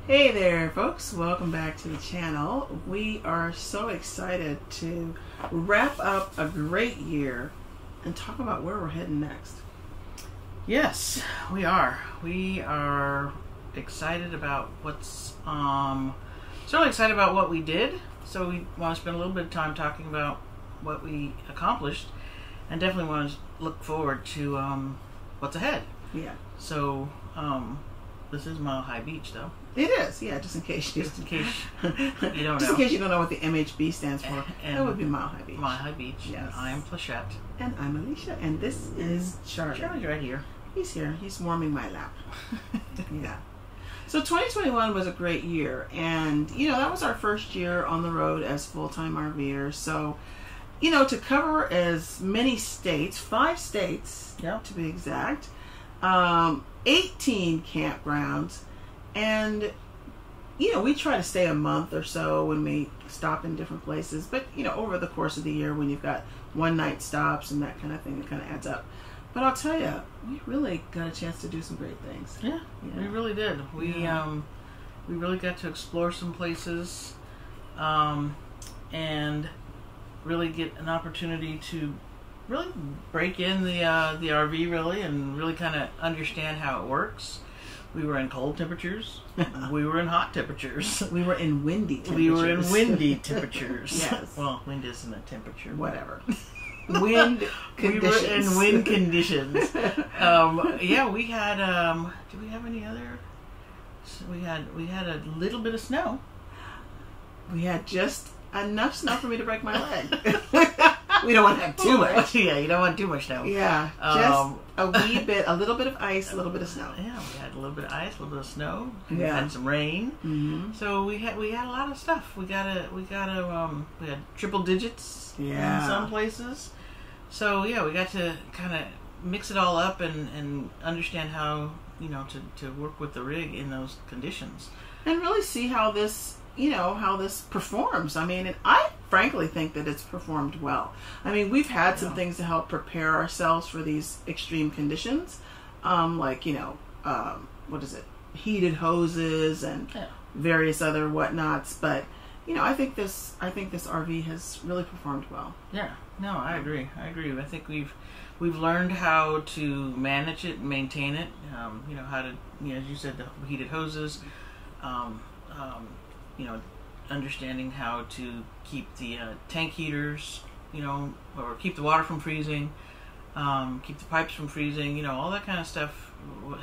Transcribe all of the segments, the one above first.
Hey there folks, welcome back to the channel. We are so excited to wrap up a great year and talk about where we're heading next. Yes, we are. We are excited about what's certainly excited about what we did. So we want to spend a little bit of time talking about what we accomplished, and definitely want to look forward to what's ahead. Yeah. So this is Mile High Beach, though. It is, yeah. Just in case you don't know. Just in case you don't know what the MHB stands for, that would be Mile High Beach. Mile High Beach. Yes. I am Pleshette. And I'm Alicia, and this is Charlie. Charlie's right here. He's here. He's warming my lap. Yeah. So 2021 was a great year, and you know that was our first year on the road as full-time RVers. So, you know, to cover as many states, 5 states, Yep. to be exact, 18 campgrounds, and you know we try to stay a month or so when we stop in different places. But you know, over the course of the year, when you've got one-night stops and that kind of thing, it kind of adds up. But I'll tell you, we really got a chance to do some great things. Yeah, we really did. We really got to explore some places, and really get an opportunity to really break in the RV really, and really kind of understand how it works. We were in cold temperatures. We were in hot temperatures. We were in windy temperatures. We were in windy temperatures. Yes. Well, wind isn't a temperature. Whatever. Wind conditions. We were in wind conditions. Yeah, we had. Did we have any other? So we had a little bit of snow. We had just enough snow for me to break my leg. We don't want to have too much. Yeah, you don't want too much snow. Yeah, just a wee bit, a little bit of ice, a little bit of snow. Yeah, we had a little bit of ice, a little bit of snow. Yeah. We had some rain. Mm-hmm. So we had a lot of stuff. We had triple digits in some places. So yeah, we got to kind of mix it all up and understand how, you know, to work with the rig in those conditions. And really see how this, you know, how this performs. I mean, and I frankly think that it's performed well. I mean, we've had some things to help prepare ourselves for these extreme conditions, like, you know, what is it, heated hoses and various other whatnots. But you know, I think this RV has really performed well. Yeah, no, I agree. I think we've learned how to manage it and maintain it. You know, how to, you know, as you said, the heated hoses. You know, understanding how to keep the tank heaters, you know, or keep the water from freezing, keep the pipes from freezing, you know, all that kind of stuff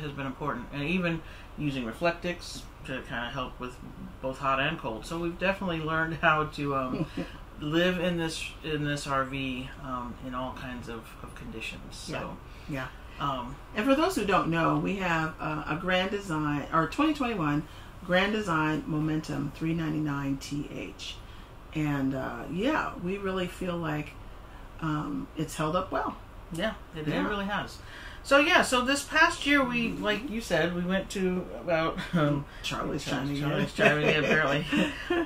has been important. And even using reflectix to kind of help with both hot and cold. So we've definitely learned how to live in this RV in all kinds of conditions. So yeah. And for those who don't know, we have a Grand Design, or 2021 Grand Design Momentum 399TH, and yeah, we really feel like it's held up well. Yeah, it really has. So yeah, so this past year we, like you said, we went to about Charlie's chiming in apparently.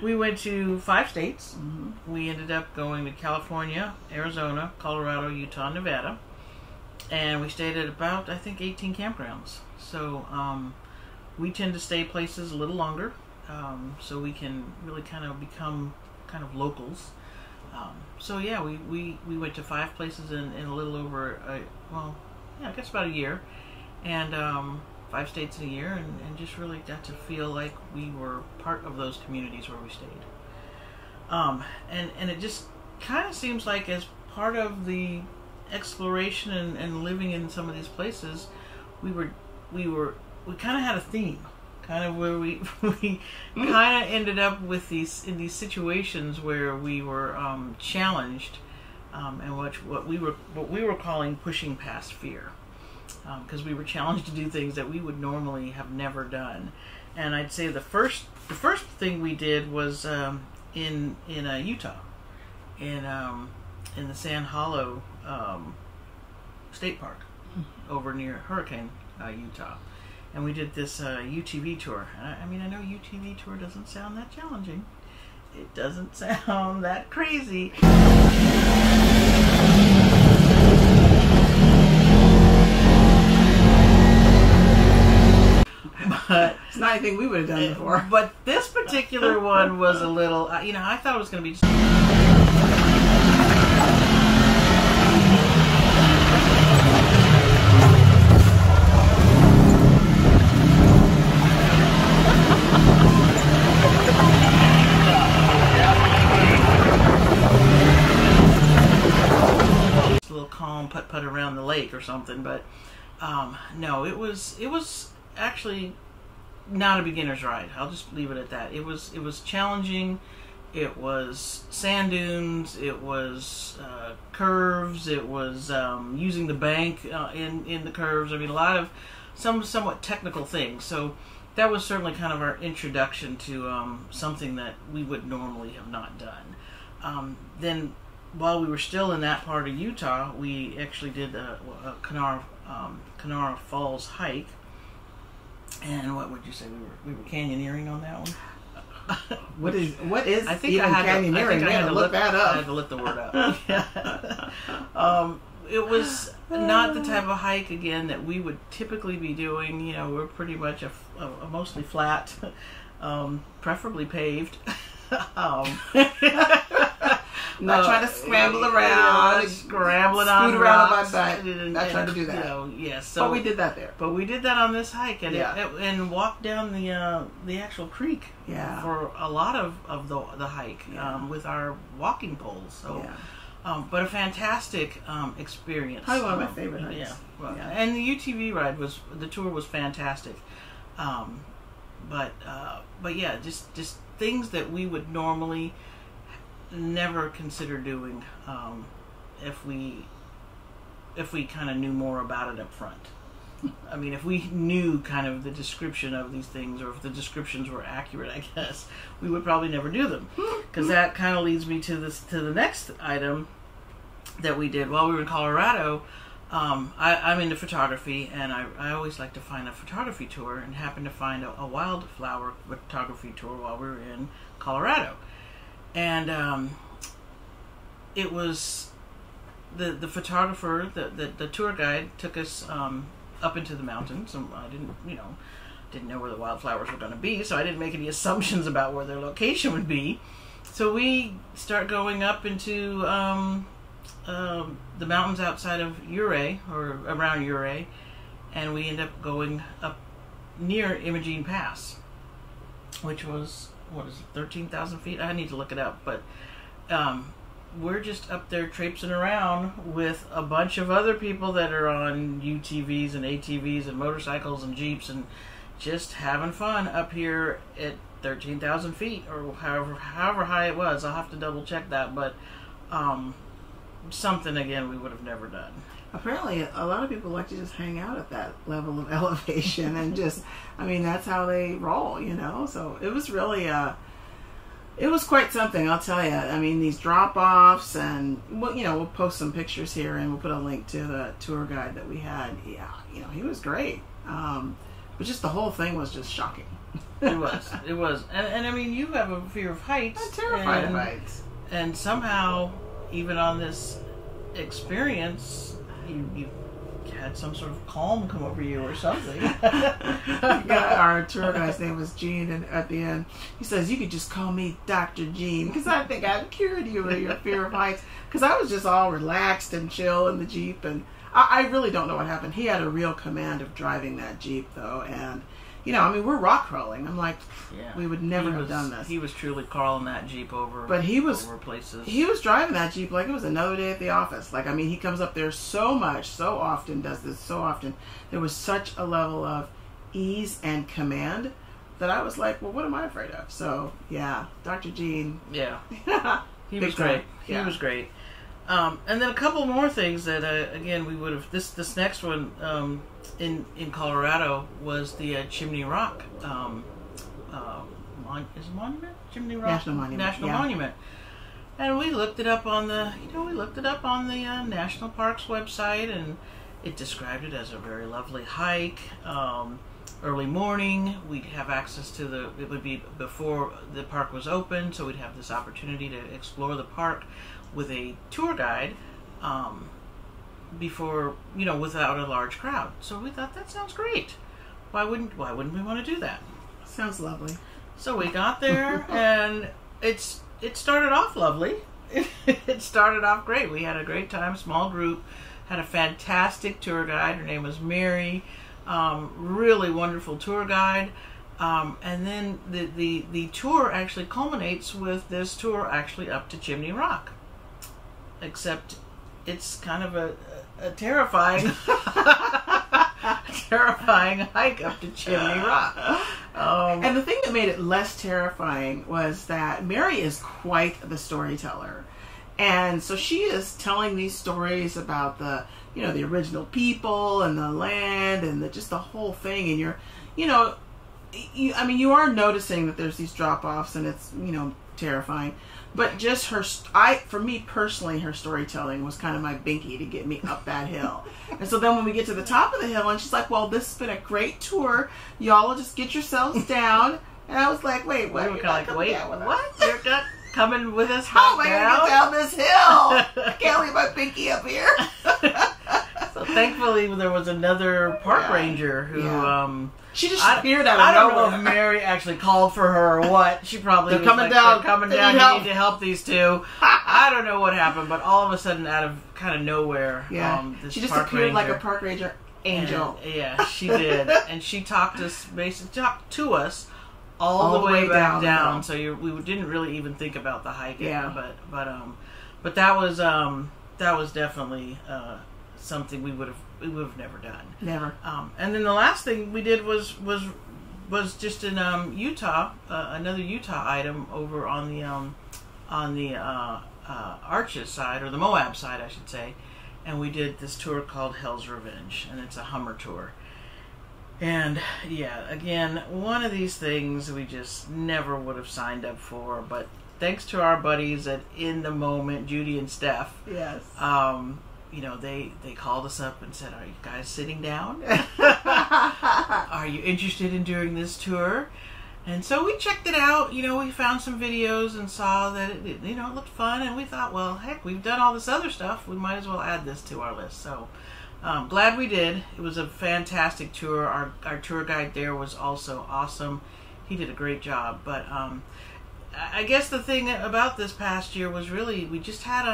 We went to 5 states. Mm-hmm. We ended up going to California, Arizona, Colorado, Utah, Nevada, and we stayed at about, I think, 18 campgrounds. So we tend to stay places a little longer, so we can really kind of become kind of locals. So yeah, we went to 5 places in a little over I guess about a year, and 5 states in a year, and just really got to feel like we were part of those communities where we stayed. And it just kind of seems like as part of the exploration and living in some of these places, we kind of had a theme, kind of where we kind of ended up with in these situations where we were challenged, and what we were calling pushing past fear, because we were challenged to do things that we would normally have never done. And I'd say the first thing we did was in Utah, in the Sand Hollow State Park over near Hurricane, Utah. And we did this UTV tour. I mean, I know UTV tour doesn't sound that challenging. It doesn't sound that crazy. But it's not anything we would have done before. But this particular one was a little, I thought it was going to be just... calm putt around the lake or something, but no, it was actually not a beginner's ride. I'll just leave it at that. It was challenging. It was sand dunes. It was curves. It was using the bank in the curves. I mean, a lot of somewhat technical things. So that was certainly kind of our introduction to something that we would normally have not done. Then, while we were still in that part of Utah, we actually did a Kanawha Falls hike. And what would you say, we were canyoneering on that one? What is? I think even I had canyoneering? I had to look that up. I had to look the word up. It was not the type of hike again that we would typically be doing. You know, we're pretty much a mostly flat, preferably paved. Not trying to scramble around, scrambling on scoot around rocks. by not trying to do that. Yes, but we did that there. But we did that on this hike, and and walked down the actual creek for a lot of the hike with our walking poles. So, but a fantastic experience. Probably one of my favorite hikes. Yeah, and the UTV ride the tour was fantastic. But yeah, just things that we would normally never consider doing if we kind of knew more about it up front. I mean, if we knew kind of the description of these things, or if the descriptions were accurate, I guess we would probably never do them. Because that kind of leads me to the next item that we did while we were in Colorado. I'm into photography, and I always like to find a photography tour, and happened to find a wildflower photography tour while we were in Colorado. And it was the photographer, the tour guide took us up into the mountains, and I didn't know where the wildflowers were going to be, so I didn't make any assumptions about where their location would be. So we start going up into the mountains outside of Ouray, or around Ouray, and we end up going up near Imogene Pass, which was, 13,000 feet? I need to look it up, but we're just up there traipsing around with a bunch of other people that are on UTVs and ATVs and motorcycles and Jeeps, and just having fun up here at 13,000 feet, or however high it was. I'll have to double check that, but something, again, we would have never done. Apparently, a lot of people like to just hang out at that level of elevation and just, I mean, that's how they roll, So it was really, it was quite something, I'll tell you. I mean, these drop-offs, and, we'll post some pictures here, and we'll put a link to the tour guide that we had. Yeah, he was great. But just the whole thing was just shocking. It was. And I mean, you have a fear of heights. I'm terrified of heights. And somehow, even on this experience, you had some sort of calm come over you or something. Our tour guide's name was Gene, and at the end he says, "You could just call me Dr. Gene, because I think I've cured you of your fear of heights." Because I was just all relaxed and chill in the Jeep, and I really don't know what happened. He had a real command of driving that Jeep, though, and I mean, we're rock crawling. I'm like, we would never have done this. He was truly crawling that Jeep over. But over places. He was driving that Jeep like it was another day at the office. Like, I mean, he comes up there so much, so often, does this so often. There was such a level of ease and command that I was like, well, what am I afraid of? So, yeah, Dr. Gene. Yeah. He was great. He was great. And then a couple more things that, again, we would have... This next one in Colorado was the Chimney Rock. Is it monument? Chimney Rock? National Monument. And we looked it up on the... National Parks website, and it described it as a very lovely hike. Early morning, we'd have access to it would be before the park was open, so we'd have this opportunity to explore the park with a tour guide before, without a large crowd. So we thought, that sounds great. why wouldn't we want to do that? Sounds lovely. So we got there, and it started off lovely. It started off great. We had a great time, small group, had a fantastic tour guide. Her name was Mary. Really wonderful tour guide. And then the tour actually culminates with this tour actually up to Chimney Rock. Except it's kind of a terrifying terrifying hike up to Chimney Rock. And the thing that made it less terrifying was that Mary is quite the storyteller. And so she is telling these stories about the original people and the land and just the whole thing. And you are noticing that there's these drop-offs and it's, terrifying. But just for me personally, her storytelling was kind of my binky to get me up that hill. And so then when we get to the top of the hill and she's like, well, this has been a great tour. Y'all will just get yourselves down. And I was like, wait, what? We were kind of like, wait, what? You're not coming with us How am I going to get down this hill? I can't leave my binky up here. So thankfully there was another park ranger who... She just appeared out of nowhere. I don't know if Mary actually called for her or what. She probably They're coming down. You need to help these two. I don't know what happened, but all of a sudden, out of kind of nowhere, she just appeared like a park ranger angel. And, she did, and she talked to us all the way back down. So we didn't really even think about the hike. But that was definitely something we would have never done. Never. And then the last thing we did was just in Utah, another Utah item over on the Arches side, or the Moab side, I should say. And we did this tour called Hell's Revenge, and it's a Hummer tour. And again, one of these things we just never would have signed up for, but thanks to our buddies at In the Moment, Judy and Steph. Yes. They called us up and said, "Are you guys sitting down? Are you interested in doing this tour?" And so we checked it out. We found some videos and saw that it looked fun, and we thought, well, heck, we've done all this other stuff. We might as well add this to our list. So glad we did. It was a fantastic tour. Our tour guide there was also awesome. He did a great job. But I guess the thing about this past year was really we just had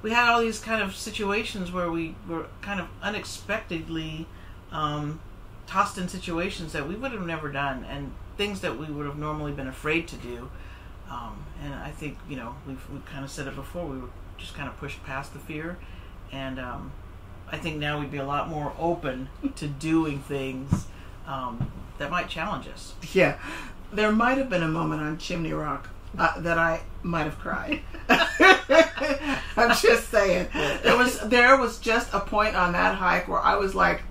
we had all these kind of situations where we were kind of unexpectedly tossed in situations that we would have never done, and things that we would have normally been afraid to do. And I think, we've kind of said it before, we were just kind of pushed past the fear. And I think now we'd be a lot more open to doing things that might challenge us. Yeah. There might have been a moment on Chimney Rock that I might have cried. I'm just saying. There was just a point on that hike where I was like,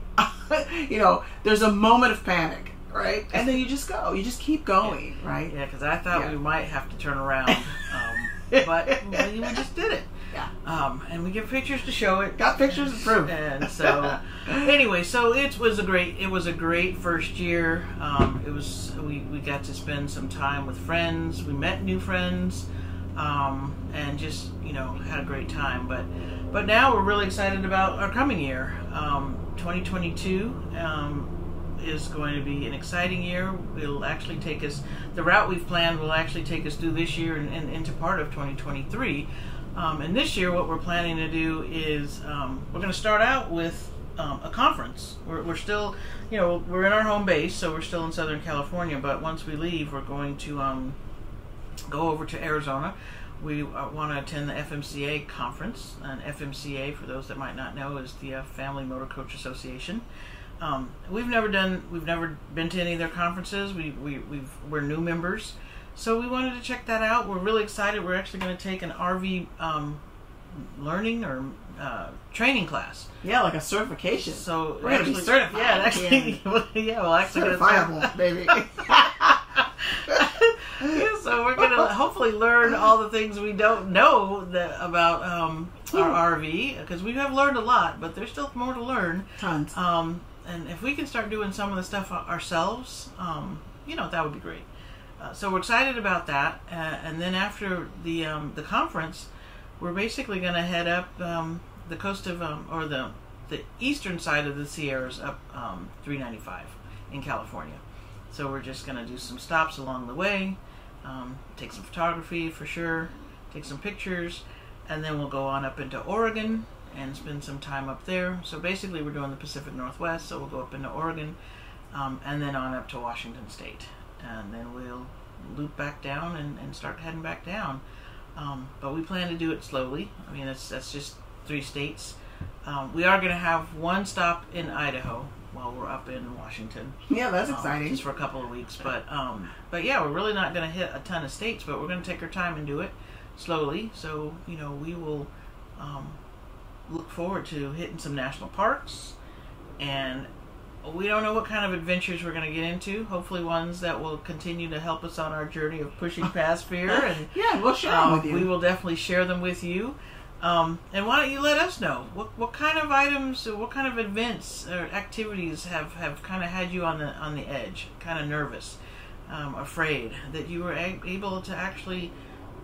there's a moment of panic, right? And then you just go. You just keep going, right? Yeah, because I thought we might have to turn around. But we just did it. Yeah. And we get pictures to show it. Got pictures to prove. And so, anyway, so it was a great first year. We got to spend some time with friends. We met new friends, and just had a great time. But now we're really excited about our coming year. 2022 is going to be an exciting year. It'll actually take us, the route we've planned will actually take us through this year and into part of 2023. And this year what we're planning to do is we're going to start out with a conference. We're still, we're in our home base, so we're still in Southern California, but once we leave, we're going to go over to Arizona. We want to attend the FMCA conference, and FMCA, for those that might not know, is the Family Motor Coach Association. We've never been to any of their conferences. We're new members, so we wanted to check that out. We're really excited. We're actually going to take an RV learning or training class. Yeah, like a certification. So we're going to be certified. Yeah, actually, we'll actually certifiable, baby. Yeah, so we're going to hopefully learn all the things we don't know about our RV, because we have learned a lot, but there's still more to learn. Tons. And if we can start doing some of the stuff ourselves, that would be great. So we're excited about that. And then after the conference, we're basically going to head up the coast of, or the eastern side of the Sierras up 395. in California. So we're just going to do some stops along the way, take some photography for sure, take some pictures, and then we'll go on up into Oregon and spend some time up there. So basically we're doing the Pacific Northwest, so we'll go up into Oregon, and then on up to Washington State. And then we'll loop back down and start heading back down. But we plan to do it slowly. I mean, that's just 3 states. We are going to have one stop in Idaho while we're up in Washington. Yeah, that's exciting. Just for a couple of weeks. But yeah, we're really not going to hit a ton of states, but we're going to take our time and do it slowly. So, you know, we will look forward to hitting some national parks. And we don't know what kind of adventures we're going to get into. Hopefully ones that will continue to help us on our journey of pushing past fear. And yeah, we'll share them with you. We will definitely share them with you. And why don't you let us know what kind of items, or what kind of events or activities have kind of had you on the edge, kind of nervous, afraid, that you were able to actually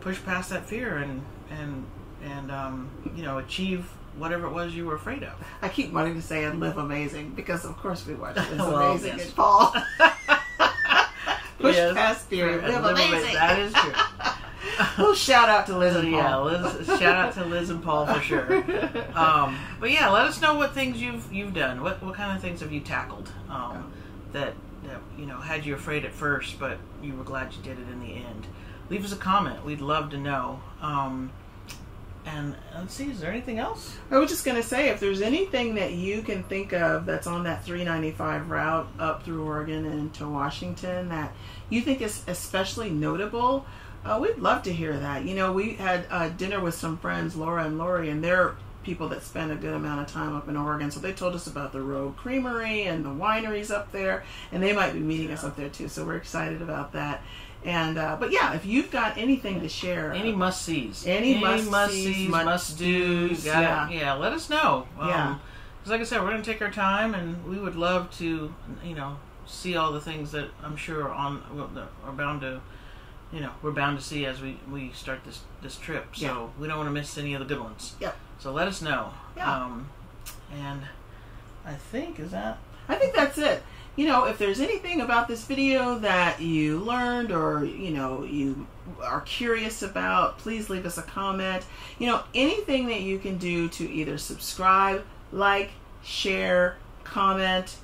push past that fear and you know, achieve whatever it was you were afraid of. I keep wanting to say and live amazing, because of course we watch Live Amazing and Paul. Push past fear, live amazing. That is true. Well, shout out to Liz and Paul. Yeah, shout out to Liz and Paul for sure. But yeah, let us know what things you've done. What kind of things have you tackled that you know, had you afraid at first, but you were glad you did it in the end. Leave us a comment. We'd love to know. And let's see, is there anything else? I was just going to say, if there's anything that you can think of that's on that 395 route up through Oregon and into Washington that you think is especially notable, we'd love to hear that. You know, we had dinner with some friends, Laura and Lori, and they're people that spend a good amount of time up in Oregon. So they told us about the Rogue Creamery and the wineries up there, and they might be meeting us up there too. So we're excited about that. And but yeah, if you've got anything to share, any must-sees, any must-sees, must-dos, yeah, let us know. Yeah, because like I said, we're going to take our time, and we would love to, you know, see all the things that I'm sure are bound to, you know, we're bound to see as we start this trip. So we don't want to miss any of the good ones. Yep. So let us know. Yeah. And I think that's it. You know, if there's anything about this video that you learned, or, you know, you are curious about, please leave us a comment. You know, anything that you can do to either subscribe, like, share, comment,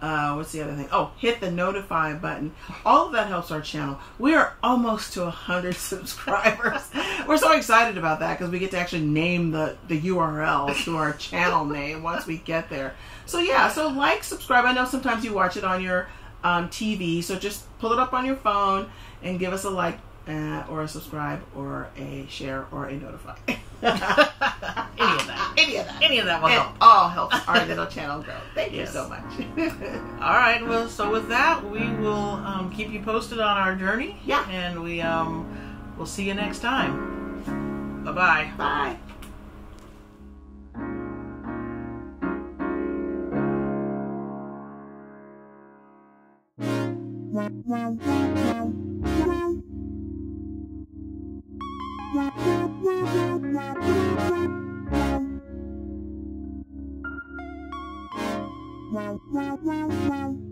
what's the other thing? Oh, hit the notify button. All of that helps our channel. We are almost to 100 subscribers. We're so excited about that, because we get to actually name the URL to our channel name once we get there. So yeah, so like, subscribe. I know sometimes you watch it on your TV, so just pull it up on your phone and give us a like, or a subscribe, or a share, or a notify. Any of that will help. It all helps our little channel grow. Thank you so much. All right, well, so with that, we will keep you posted on our journey. Yeah. And we'll see you next time. Bye-bye. Bye. Wow.